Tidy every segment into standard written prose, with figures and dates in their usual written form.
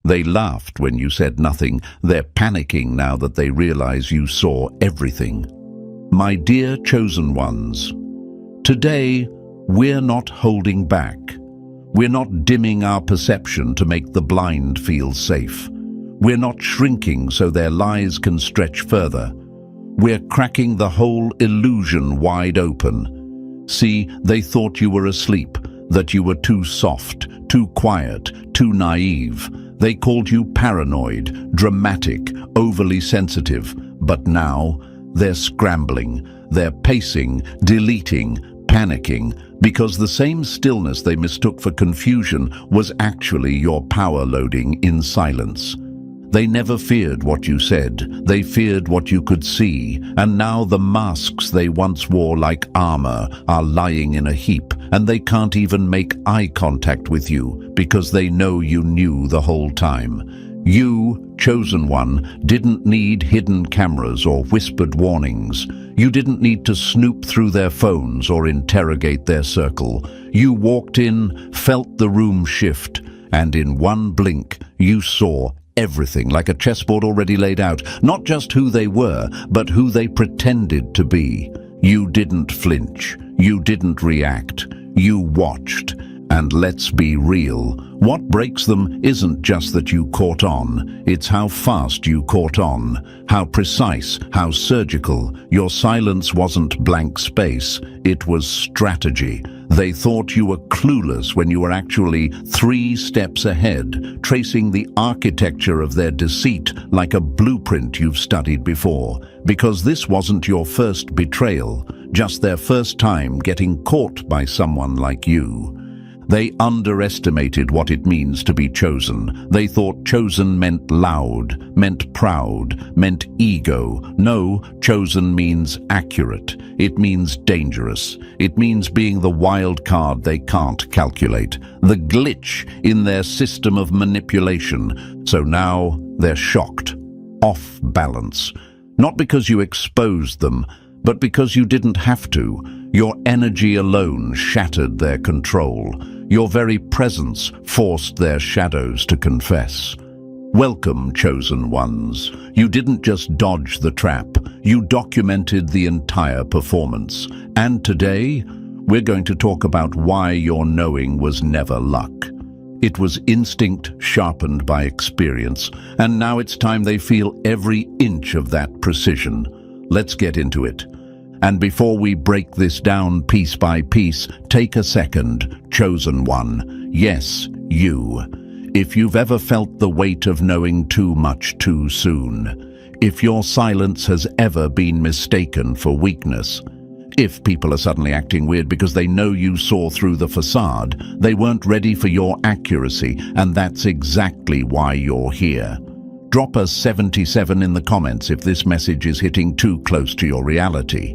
They laughed when you said nothing. They're panicking now that they realize you saw everything. My dear chosen ones, today we're not holding back. We're not dimming our perception to make the blind feel safe. We're not shrinking so their lies can stretch further. We're cracking the whole illusion wide open. See, they thought you were asleep, that you were too soft, too quiet, too naive. They called you paranoid, dramatic, overly sensitive. But now, they're scrambling. They're pacing, deleting, panicking, because the same stillness they mistook for confusion was actually your power loading in silence. They never feared what you said, they feared what you could see, and now the masks they once wore like armor are lying in a heap, and they can't even make eye contact with you because they know you knew the whole time. You, chosen one, didn't need hidden cameras or whispered warnings. You didn't need to snoop through their phones or interrogate their circle. You walked in, felt the room shift, and in one blink you saw everything like a chessboard already laid out, not just who they were, but who they pretended to be. You didn't flinch. You didn't react. You watched. And let's be real, what breaks them isn't just that you caught on, it's how fast you caught on, how precise, how surgical. Your silence wasn't blank space, it was strategy. They thought you were clueless when you were actually 3 steps ahead, tracing the architecture of their deceit like a blueprint you've studied before. Because this wasn't your first betrayal, just their first time getting caught by someone like you. They underestimated what it means to be chosen. They thought chosen meant loud, meant proud, meant ego. No, chosen means accurate. It means dangerous. It means being the wild card they can't calculate, the glitch in their system of manipulation. So now they're shocked, off balance. Not because you exposed them, but because you didn't have to. Your energy alone shattered their control. Your very presence forced their shadows to confess. Welcome, chosen ones. You didn't just dodge the trap, you documented the entire performance. And today, we're going to talk about why your knowing was never luck. It was instinct sharpened by experience, and now it's time they feel every inch of that precision. Let's get into it. And before we break this down piece by piece, take a second, chosen one. Yes, you. If you've ever felt the weight of knowing too much too soon, if your silence has ever been mistaken for weakness, if people are suddenly acting weird because they know you saw through the facade, they weren't ready for your accuracy, and that's exactly why you're here. Drop a 77 in the comments if this message is hitting too close to your reality.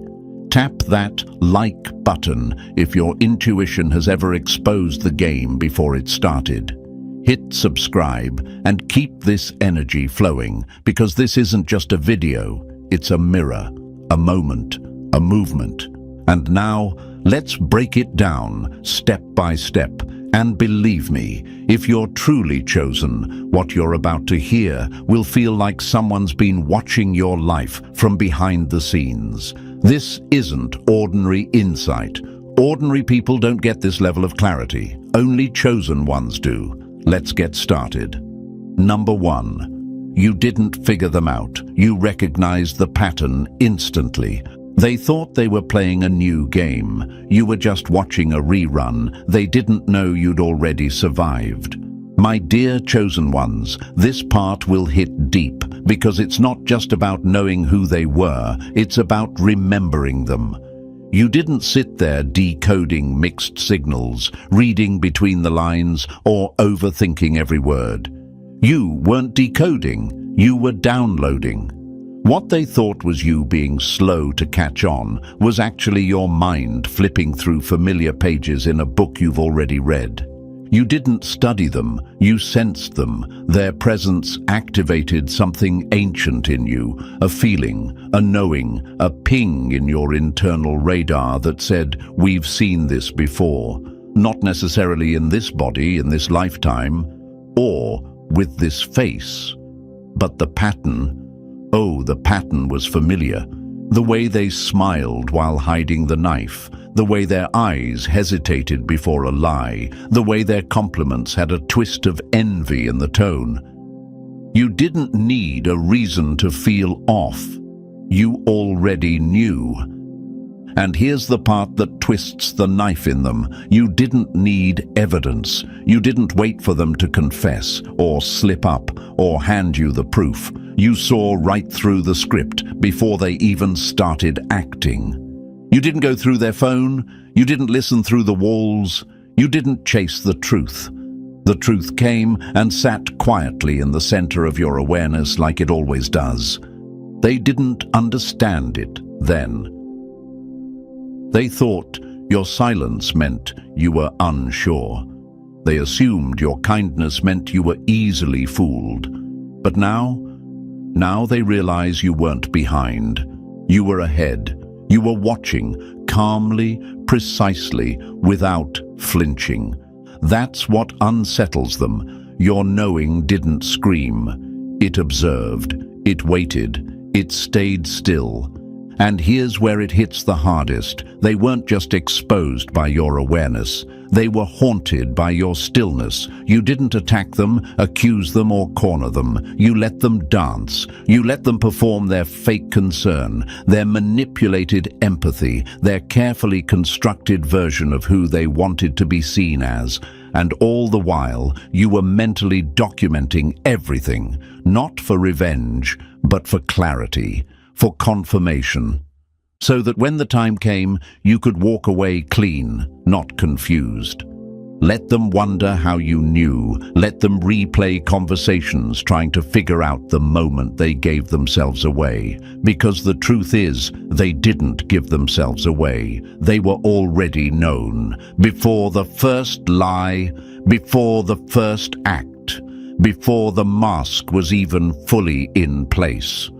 Tap that like button if your intuition has ever exposed the game before it started. Hit subscribe and keep this energy flowing, because this isn't just a video, it's a mirror, a moment, a movement. And now, let's break it down step by step. And believe me, if you're truly chosen, what you're about to hear will feel like someone's been watching your life from behind the scenes. This isn't ordinary insight. Ordinary people don't get this level of clarity. Only chosen ones do. Let's get started. Number 1. You didn't figure them out. You recognized the pattern instantly. They thought they were playing a new game. You were just watching a rerun. They didn't know you'd already survived. My dear chosen ones, this part will hit deep, because it's not just about knowing who they were, it's about remembering them. You didn't sit there decoding mixed signals, reading between the lines, or overthinking every word. You weren't decoding, you were downloading. What they thought was you being slow to catch on was actually your mind flipping through familiar pages in a book you've already read. You didn't study them, you sensed them. Their presence activated something ancient in you, a feeling, a knowing, a ping in your internal radar that said, "We've seen this before." Not necessarily in this body, in this lifetime, or with this face. But the pattern, oh, the pattern was familiar. The way they smiled while hiding the knife, the way their eyes hesitated before a lie, the way their compliments had a twist of envy in the tone. You didn't need a reason to feel off. You already knew. And here's the part that twists the knife in them. You didn't need evidence. You didn't wait for them to confess, or slip up, or hand you the proof. You saw right through the script before they even started acting. You didn't go through their phone. You didn't listen through the walls. You didn't chase the truth. The truth came and sat quietly in the center of your awareness like it always does. They didn't understand it then. They thought your silence meant you were unsure. They assumed your kindness meant you were easily fooled. But now they realize you weren't behind. You were ahead. You were watching, calmly, precisely, without flinching. That's what unsettles them. Your knowing didn't scream. It observed. It waited. It stayed still. And here's where it hits the hardest. They weren't just exposed by your awareness. They were haunted by your stillness. You didn't attack them, accuse them, or corner them. You let them dance. You let them perform their fake concern, their manipulated empathy, their carefully constructed version of who they wanted to be seen as. And all the while, you were mentally documenting everything, not for revenge, but for clarity, for confirmation, so that when the time came, you could walk away clean, not confused. Let them wonder how you knew. Let them replay conversations trying to figure out the moment they gave themselves away. Because the truth is, they didn't give themselves away. They were already known. Before the first lie, before the first act, before the mask was even fully in place.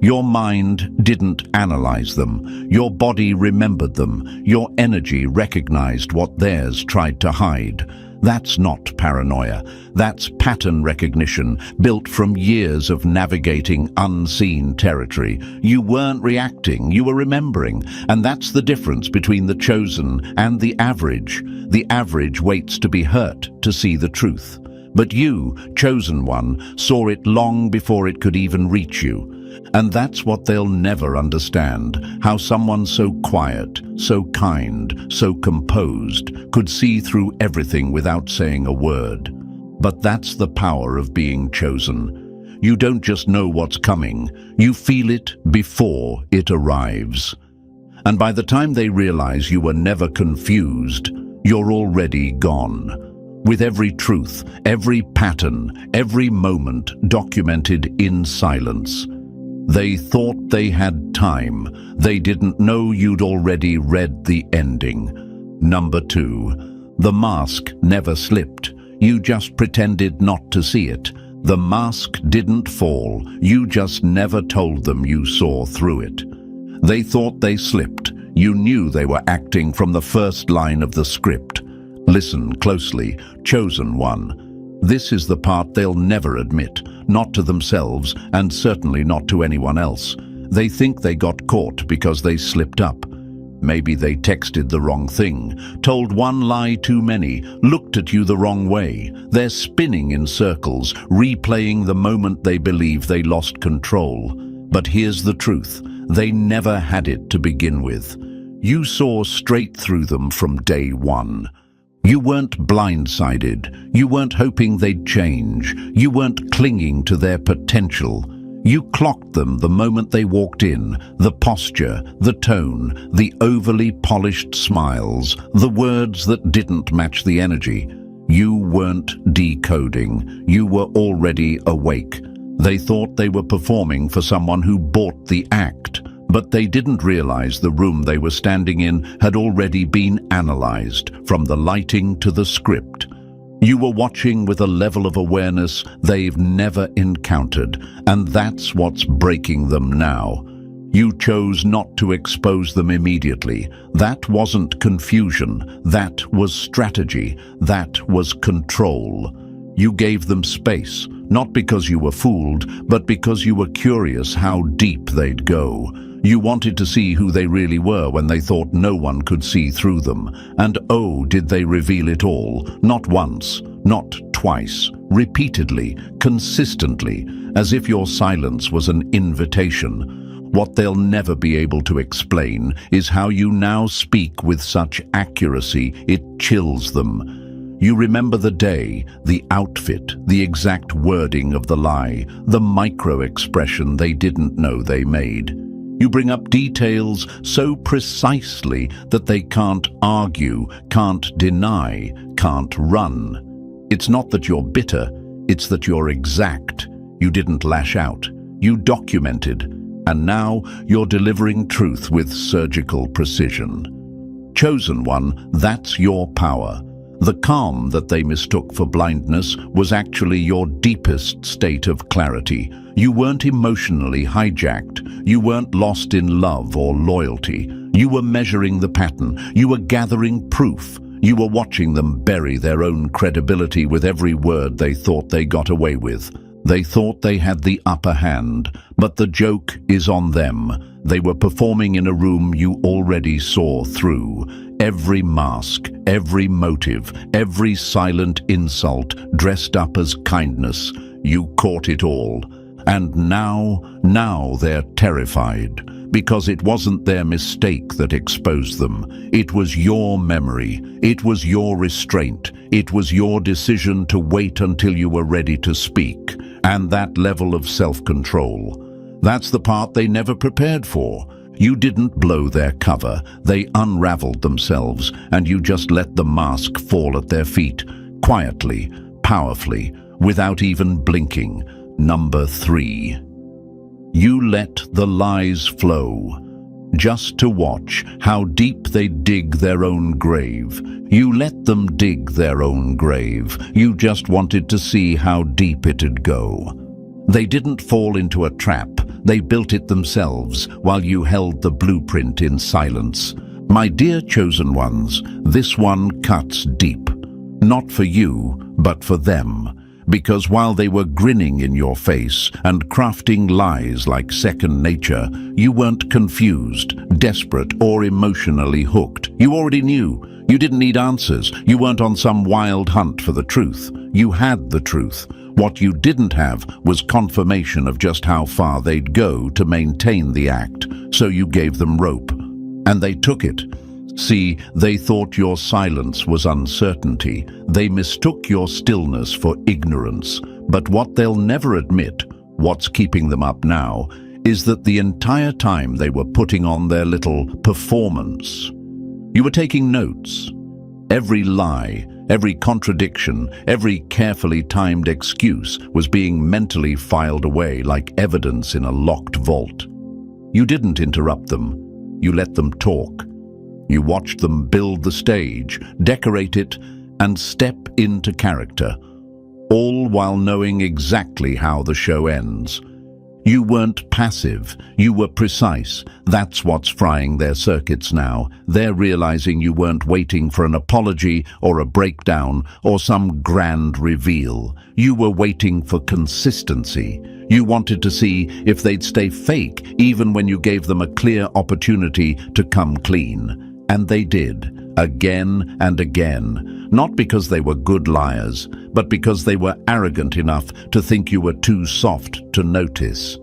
Your mind didn't analyze them. Your body remembered them. Your energy recognized what theirs tried to hide. That's not paranoia. That's pattern recognition, built from years of navigating unseen territory. You weren't reacting, you were remembering. And that's the difference between the chosen and the average. The average waits to be hurt to see the truth. But you, chosen one, saw it long before it could even reach you. And that's what they'll never understand, how someone so quiet, so kind, so composed could see through everything without saying a word. But that's the power of being chosen. You don't just know what's coming, you feel it before it arrives. And by the time they realize you were never confused, you're already gone. With every truth, every pattern, every moment documented in silence. They thought they had time. They didn't know you'd already read the ending. Number 2, the mask never slipped. You just pretended not to see it. The mask didn't fall. You just never told them you saw through it. They thought they slipped. You knew they were acting from the first line of the script. Listen closely, chosen one. This is the part they'll never admit, not to themselves and certainly not to anyone else. They think they got caught because they slipped up. Maybe they texted the wrong thing, told one lie too many, looked at you the wrong way. They're spinning in circles, replaying the moment they believe they lost control. But here's the truth. They never had it to begin with. You saw straight through them from day one. You weren't blindsided. You weren't hoping they'd change. You weren't clinging to their potential. You clocked them the moment they walked in, the posture, the tone, the overly polished smiles, the words that didn't match the energy. You weren't decoding. You were already awake. They thought they were performing for someone who bought the act. But they didn't realize the room they were standing in had already been analyzed, from the lighting to the script. You were watching with a level of awareness they've never encountered, and that's what's breaking them now. You chose not to expose them immediately. That wasn't confusion. That was strategy. That was control. You gave them space, not because you were fooled, but because you were curious how deep they'd go. You wanted to see who they really were when they thought no one could see through them. And oh, did they reveal it all, not once, not twice, repeatedly, consistently, as if your silence was an invitation. What they'll never be able to explain is how you now speak with such accuracy it chills them. You remember the day, the outfit, the exact wording of the lie, the micro-expression they didn't know they made. You bring up details so precisely that they can't argue, can't deny, can't run. It's not that you're bitter, it's that you're exact. You didn't lash out, you documented, and now you're delivering truth with surgical precision. Chosen One, that's your power. The calm that they mistook for blindness was actually your deepest state of clarity. You weren't emotionally hijacked. You weren't lost in love or loyalty. You were measuring the pattern. You were gathering proof. You were watching them bury their own credibility with every word they thought they got away with. They thought they had the upper hand, but the joke is on them. They were performing in a room you already saw through. Every mask, every motive, every silent insult dressed up as kindness. You caught it all. And now they're terrified, because it wasn't their mistake that exposed them. It was your memory. It was your restraint. It was your decision to wait until you were ready to speak. And that level of self-control. That's the part they never prepared for. You didn't blow their cover. They unraveled themselves, and you just let the mask fall at their feet, quietly, powerfully, without even blinking. Number 3. You let the lies flow, just to watch how deep they dig their own grave. You let them dig their own grave. You just wanted to see how deep it'd go. They didn't fall into a trap. They built it themselves while you held the blueprint in silence. My dear chosen ones, this one cuts deep. Not for you, but for them. Because while they were grinning in your face and crafting lies like second nature, you weren't confused, desperate, or emotionally hooked. You already knew. You didn't need answers. You weren't on some wild hunt for the truth. You had the truth. What you didn't have was confirmation of just how far they'd go to maintain the act, so you gave them rope. And they took it. See, they thought your silence was uncertainty. They mistook your stillness for ignorance. But what they'll never admit, what's keeping them up now, is that the entire time they were putting on their little performance. You were taking notes. Every lie, every contradiction, every carefully timed excuse was being mentally filed away like evidence in a locked vault. You didn't interrupt them. You let them talk. You watched them build the stage, decorate it, and step into character, all while knowing exactly how the show ends. You weren't passive, you were precise. That's what's frying their circuits now. They're realizing you weren't waiting for an apology or a breakdown or some grand reveal. You were waiting for consistency. You wanted to see if they'd stay fake even when you gave them a clear opportunity to come clean. And they did, again and again, not because they were good liars, but because they were arrogant enough to think you were too soft to notice.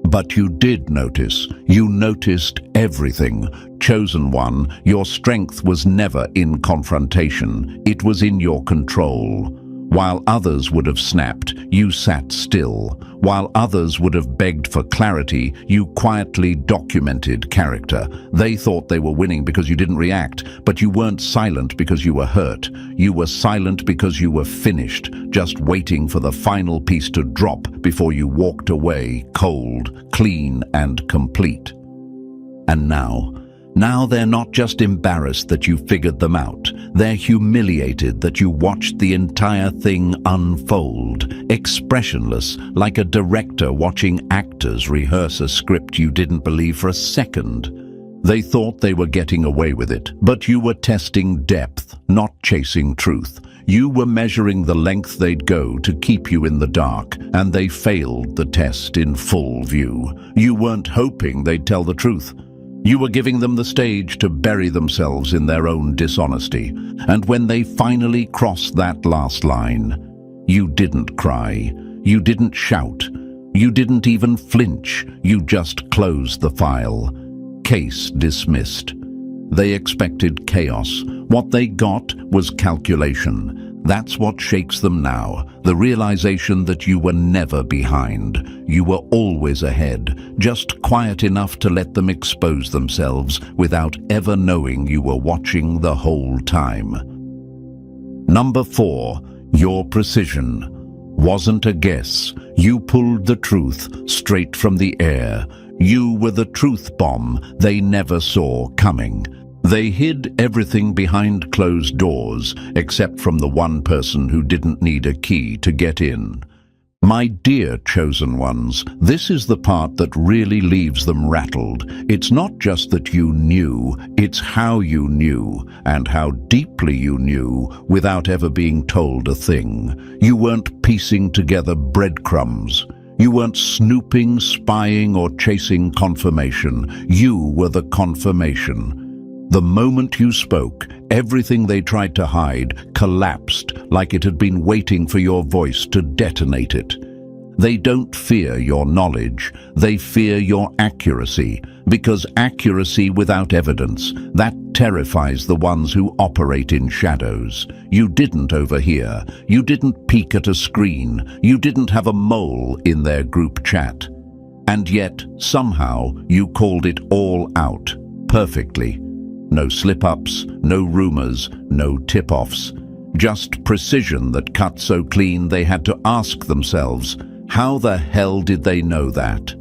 But you did notice. You noticed everything. Chosen One, your strength was never in confrontation. It was in your control. While others would have snapped, you sat still. While others would have begged for clarity, you quietly documented character. They thought they were winning because you didn't react, but you weren't silent because you were hurt. You were silent because you were finished, just waiting for the final piece to drop before you walked away, cold, clean, and complete. And now they're not just embarrassed that you figured them out. They're humiliated that you watched the entire thing unfold, expressionless, like a director watching actors rehearse a script you didn't believe for a second. They thought they were getting away with it, but you were testing depth, not chasing truth. You were measuring the length they'd go to keep you in the dark, and they failed the test in full view. You weren't hoping they'd tell the truth. You were giving them the stage to bury themselves in their own dishonesty. And when they finally crossed that last line, you didn't cry, you didn't shout, you didn't even flinch, you just closed the file. Case dismissed. They expected chaos. What they got was calculation. That's what shakes them now, the realization that you were never behind. You were always ahead, just quiet enough to let them expose themselves without ever knowing you were watching the whole time. Number 4, your precision. Wasn't a guess. You pulled the truth straight from the air. You were the truth bomb they never saw coming. They hid everything behind closed doors, except from the one person who didn't need a key to get in. My dear chosen ones, this is the part that really leaves them rattled. It's not just that you knew, it's how you knew, and how deeply you knew, without ever being told a thing. You weren't piecing together breadcrumbs. You weren't snooping, spying, or chasing confirmation. You were the confirmation. The moment you spoke, everything they tried to hide collapsed like it had been waiting for your voice to detonate it. They don't fear your knowledge, they fear your accuracy, because accuracy without evidence, that terrifies the ones who operate in shadows. You didn't overhear, you didn't peek at a screen, you didn't have a mole in their group chat. And yet, somehow, you called it all out, perfectly. No slip-ups, no rumors, no tip-offs. Just precision that cut so clean they had to ask themselves, how the hell did they know that?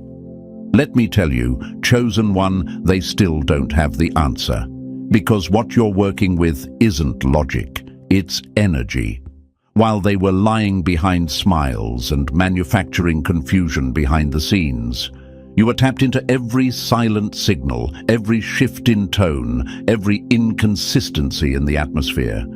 Let me tell you, chosen one, they still don't have the answer. Because what you're working with isn't logic, it's energy. While they were lying behind smiles and manufacturing confusion behind the scenes, you were tapped into every silent signal, every shift in tone, every inconsistency in the atmosphere.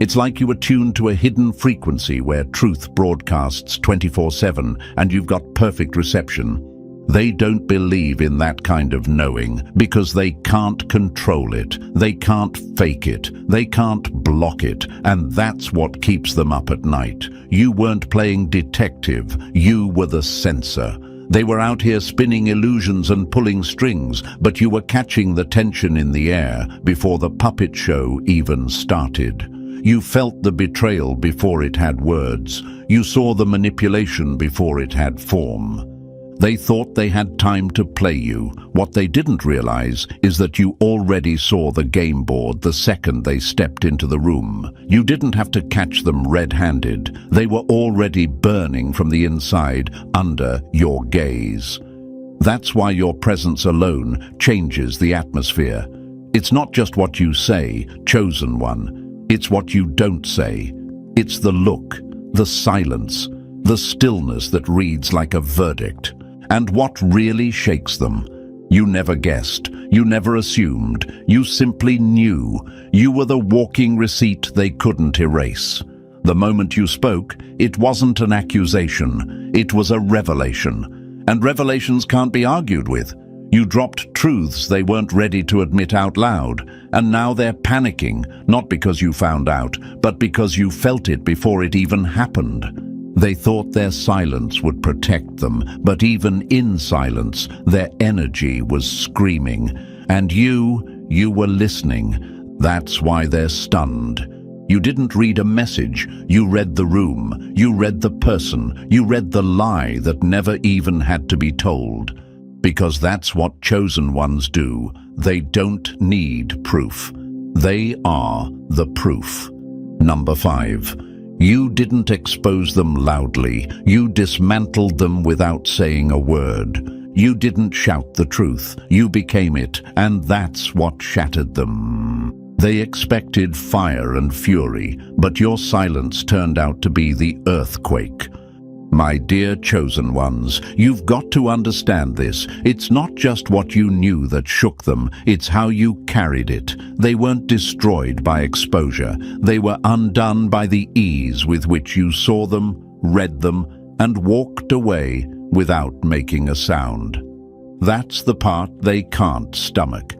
It's like you were tuned to a hidden frequency where truth broadcasts 24/7 and you've got perfect reception. They don't believe in that kind of knowing because they can't control it, they can't fake it, they can't block it, and that's what keeps them up at night. You weren't playing detective, you were the censor. They were out here spinning illusions and pulling strings, but you were catching the tension in the air before the puppet show even started. You felt the betrayal before it had words. You saw the manipulation before it had form. They thought they had time to play you. What they didn't realize is that you already saw the game board the second they stepped into the room. You didn't have to catch them red-handed. They were already burning from the inside under your gaze. That's why your presence alone changes the atmosphere. It's not just what you say, chosen one. It's what you don't say. It's the look, the silence, the stillness that reads like a verdict. And what really shakes them? You never guessed, you never assumed, you simply knew. You were the walking receipt they couldn't erase. The moment you spoke, it wasn't an accusation, it was a revelation. And revelations can't be argued with. You dropped truths they weren't ready to admit out loud, and now they're panicking, not because you found out, but because you felt it before it even happened. They thought their silence would protect them, but even in silence, their energy was screaming. And you were listening. That's why they're stunned. You didn't read a message, you read the room, you read the person, you read the lie that never even had to be told. Because that's what chosen ones do. They don't need proof. They are the proof. Number 5. You didn't expose them loudly. You dismantled them without saying a word. You didn't shout the truth. You became it, and that's what shattered them. They expected fire and fury, but your silence turned out to be the earthquake. My dear chosen ones, you've got to understand this. It's not just what you knew that shook them, it's how you carried it. They weren't destroyed by exposure. They were undone by the ease with which you saw them, read them, and walked away without making a sound. That's the part they can't stomach.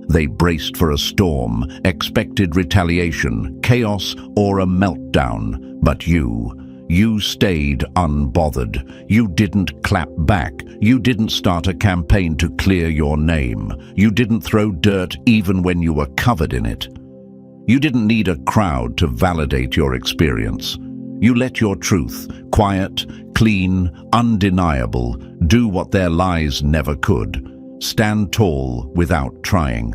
They braced for a storm, expected retaliation, chaos, or a meltdown. But you stayed unbothered. You didn't clap back. You didn't start a campaign to clear your name. You didn't throw dirt even when you were covered in it. You didn't need a crowd to validate your experience. You let your truth, quiet, clean, undeniable, do what their lies never could. Stand tall without trying.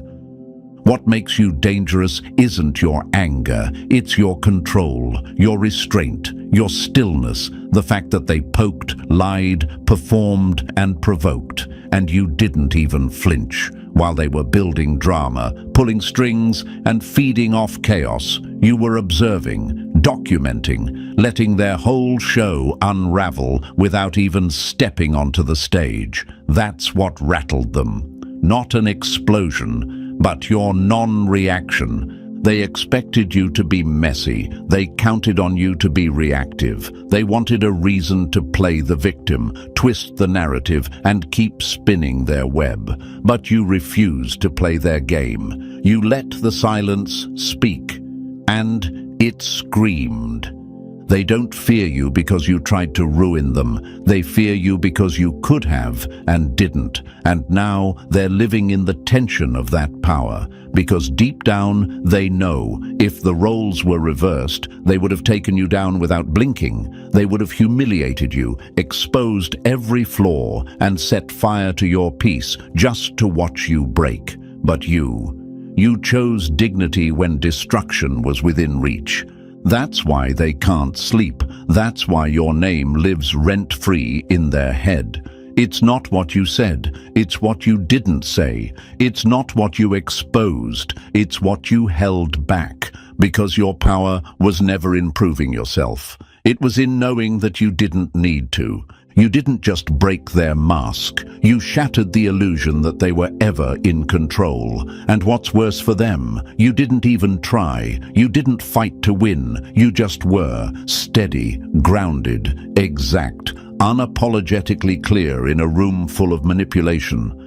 What makes you dangerous isn't your anger, it's your control, your restraint, your stillness, the fact that they poked, lied, performed, and provoked, and you didn't even flinch. While they were building drama, pulling strings, and feeding off chaos, you were observing, documenting, letting their whole show unravel without even stepping onto the stage. That's what rattled them. Not an explosion, but your non-reaction. They expected you to be messy. They counted on you to be reactive. They wanted a reason to play the victim, twist the narrative, and keep spinning their web. But you refused to play their game. You let the silence speak, and it screamed. They don't fear you because you tried to ruin them. They fear you because you could have and didn't. And now they're living in the tension of that power. Because deep down, they know if the roles were reversed, they would have taken you down without blinking. They would have humiliated you, exposed every flaw, and set fire to your peace just to watch you break. But you chose dignity when destruction was within reach. That's why they can't sleep. That's why your name lives rent-free in their head. It's not what you said. It's what you didn't say. It's not what you exposed. It's what you held back. Because your power was never in proving yourself. It was in knowing that you didn't need to. You didn't just break their mask. You shattered the illusion that they were ever in control. And what's worse for them, you didn't even try. You didn't fight to win. You just were steady, grounded, exact, unapologetically clear in a room full of manipulation.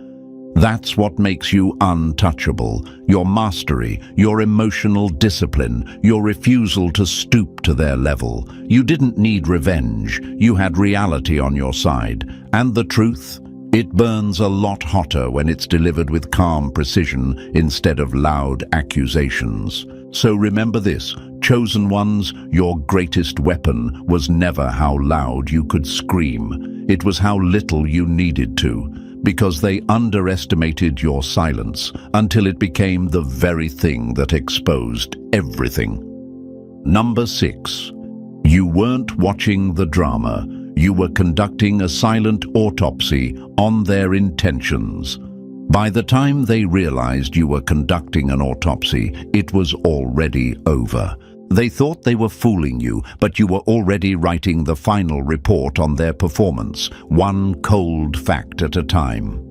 That's what makes you untouchable. Your mastery, your emotional discipline, your refusal to stoop to their level. You didn't need revenge. You had reality on your side. And the truth? It burns a lot hotter when it's delivered with calm precision instead of loud accusations. So remember this, chosen ones, your greatest weapon was never how loud you could scream. It was how little you needed to. Because they underestimated your silence until it became the very thing that exposed everything. Number 6. You weren't watching the drama. You were conducting a silent autopsy on their intentions. By the time they realized you were conducting an autopsy, it was already over. They thought they were fooling you, but you were already writing the final report on their performance, one cold fact at a time.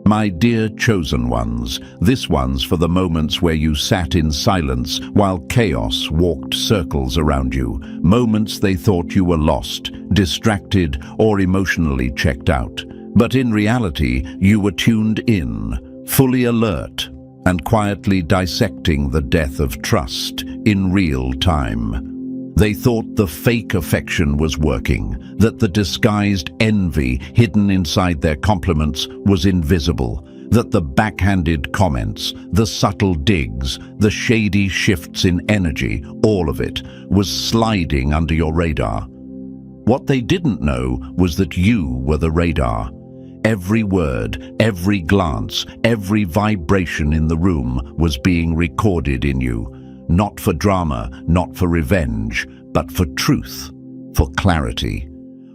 My dear chosen ones, this one's for the moments where you sat in silence while chaos walked circles around you, moments they thought you were lost, distracted, or emotionally checked out. But in reality, you were tuned in, fully alert, and quietly dissecting the death of trust in real time. They thought the fake affection was working, that the disguised envy hidden inside their compliments was invisible, that the backhanded comments, the subtle digs, the shady shifts in energy, all of it was sliding under your radar. What they didn't know was that you were the radar. Every word, every glance, every vibration in the room was being recorded in you. Not for drama, not for revenge, but for truth, for clarity.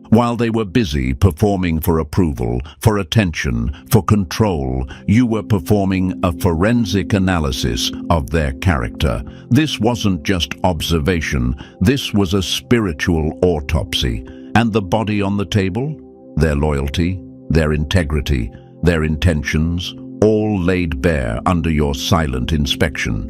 While they were busy performing for approval, for attention, for control, you were performing a forensic analysis of their character. This wasn't just observation, this was a spiritual autopsy. And the body on the table? Their loyalty, their integrity, their intentions, all laid bare under your silent inspection.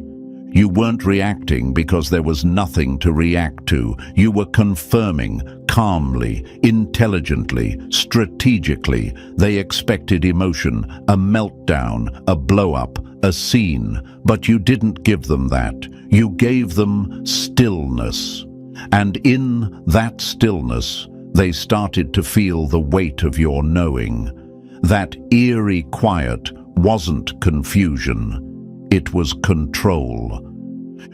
You weren't reacting because there was nothing to react to. You were confirming, calmly, intelligently, strategically. They expected emotion, a meltdown, a blow-up, a scene, but you didn't give them that. You gave them stillness. And in that stillness, they started to feel the weight of your knowing. That eerie quiet wasn't confusion. It was control.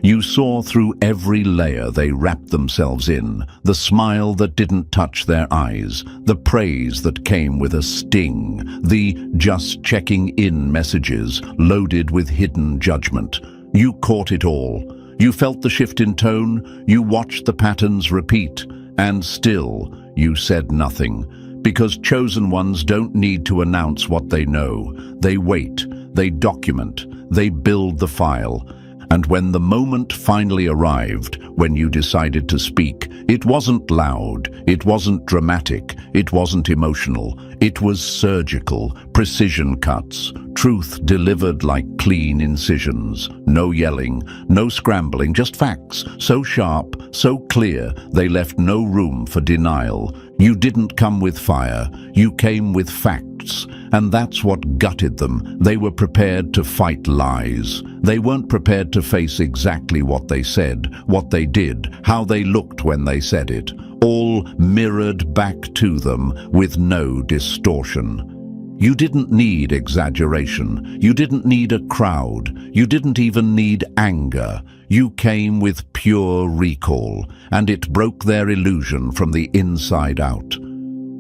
You saw through every layer they wrapped themselves in, the smile that didn't touch their eyes, the praise that came with a sting, the just checking in messages loaded with hidden judgment. You caught it all. You felt the shift in tone, you watched the patterns repeat, and still you said nothing. Because chosen ones don't need to announce what they know. They wait, they document, they build the file. And when the moment finally arrived, when you decided to speak, it wasn't loud, it wasn't dramatic, it wasn't emotional. It was surgical, precision cuts, truth delivered like clean incisions. No yelling, no scrambling, just facts, so sharp, so clear, they left no room for denial. You didn't come with fire, you came with facts. And that's what gutted them. They were prepared to fight lies. They weren't prepared to face exactly what they said, what they did, how they looked when they said it, all mirrored back to them with no distortion. You didn't need exaggeration. You didn't need a crowd. You didn't even need anger. You came with pure recall, and it broke their illusion from the inside out.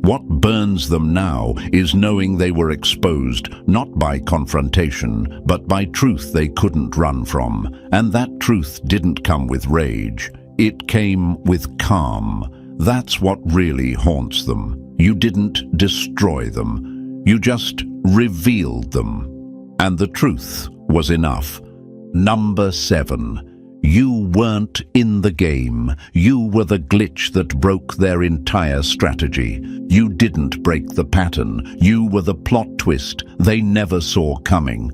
What burns them now is knowing they were exposed, not by confrontation, but by truth they couldn't run from. And that truth didn't come with rage. It came with calm. That's what really haunts them. You didn't destroy them. You just revealed them. And the truth was enough. Number 7. You weren't in the game. You were the glitch that broke their entire strategy. You didn't break the pattern. You were the plot twist they never saw coming.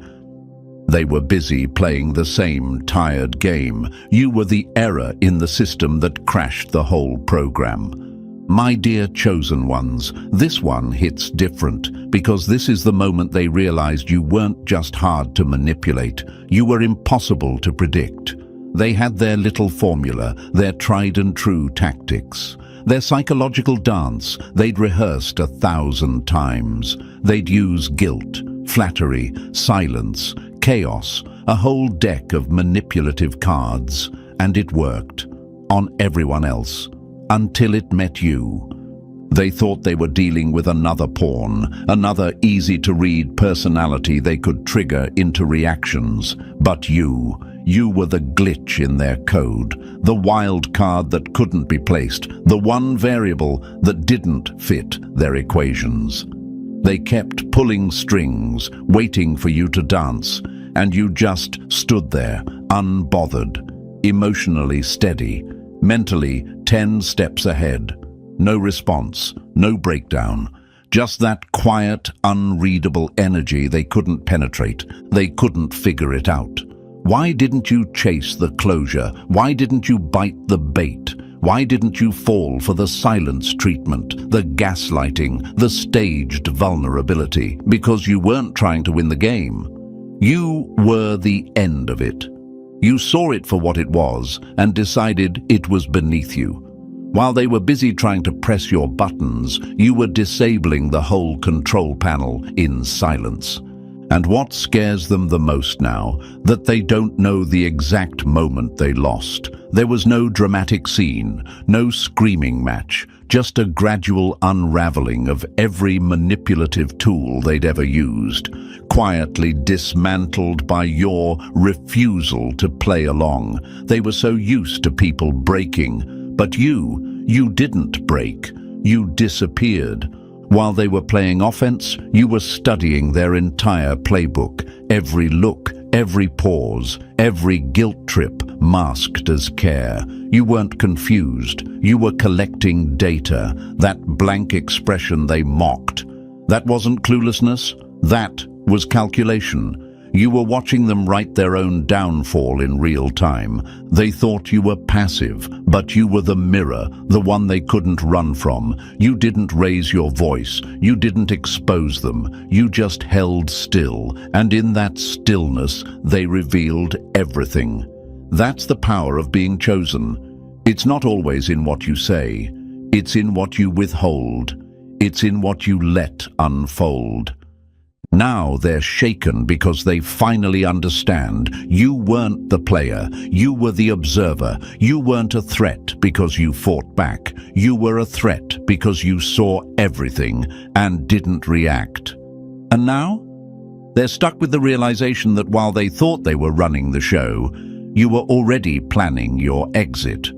They were busy playing the same tired game. You were the error in the system that crashed the whole program. My dear chosen ones, this one hits different because this is the moment they realized you weren't just hard to manipulate. You were impossible to predict. They had their little formula, their tried and true tactics. Their psychological dance they'd rehearsed 1,000 times. They'd use guilt, flattery, silence, chaos, a whole deck of manipulative cards. And it worked. On everyone else. Until it met you. They thought they were dealing with another pawn, another easy-to-read personality they could trigger into reactions. But you were the glitch in their code, the wild card that couldn't be placed, the one variable that didn't fit their equations. They kept pulling strings, waiting for you to dance, and you just stood there, unbothered, emotionally steady, mentally 10 steps ahead. No response, no breakdown. Just that quiet, unreadable energy they couldn't penetrate. They couldn't figure it out. Why didn't you chase the closure? Why didn't you bite the bait? Why didn't you fall for the silence treatment, the gaslighting, the staged vulnerability? Because you weren't trying to win the game. You were the end of it. You saw it for what it was and decided it was beneath you. While they were busy trying to press your buttons, you were disabling the whole control panel in silence. And what scares them the most now, that they don't know the exact moment they lost. There was no dramatic scene, no screaming match, just a gradual unraveling of every manipulative tool they'd ever used, quietly dismantled by your refusal to play along. They were so used to people breaking, but you didn't break. You disappeared. While they were playing offense, you were studying their entire playbook, every look, every pause, every guilt trip, masked as care. You weren't confused. You were collecting data, that blank expression they mocked. That wasn't cluelessness. That was calculation. You were watching them write their own downfall in real time. They thought you were passive, but you were the mirror, the one they couldn't run from. You didn't raise your voice. You didn't expose them. You just held still, and in that stillness, they revealed everything. That's the power of being chosen. It's not always in what you say. It's in what you withhold. It's in what you let unfold. Now they're shaken because they finally understand. You weren't the player. You were the observer. You weren't a threat because you fought back. You were a threat because you saw everything and didn't react. And now? They're stuck with the realization that while they thought they were running the show, you were already planning your exit.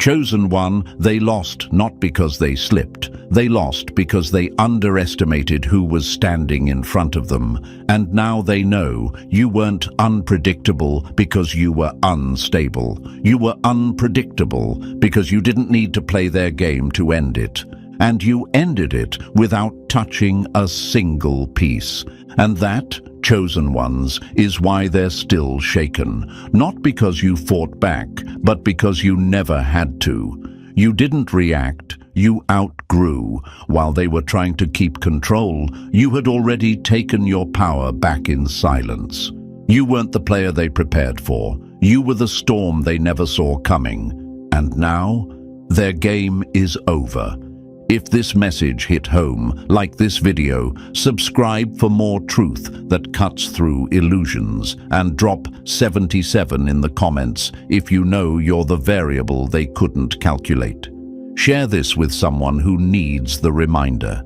Chosen one, they lost not because they slipped. They lost because they underestimated who was standing in front of them. And now they know you weren't unpredictable because you were unstable. You were unpredictable because you didn't need to play their game to end it. And you ended it without touching a single piece. And that, chosen ones, is why they're still shaken. Not because you fought back, but because you never had to. You didn't react, you outgrew. While they were trying to keep control, you had already taken your power back in silence. You weren't the player they prepared for. You were the storm they never saw coming. And now, their game is over. If this message hit home, like this video, subscribe for more truth that cuts through illusions, and drop 77 in the comments if you know you're the variable they couldn't calculate. Share this with someone who needs the reminder.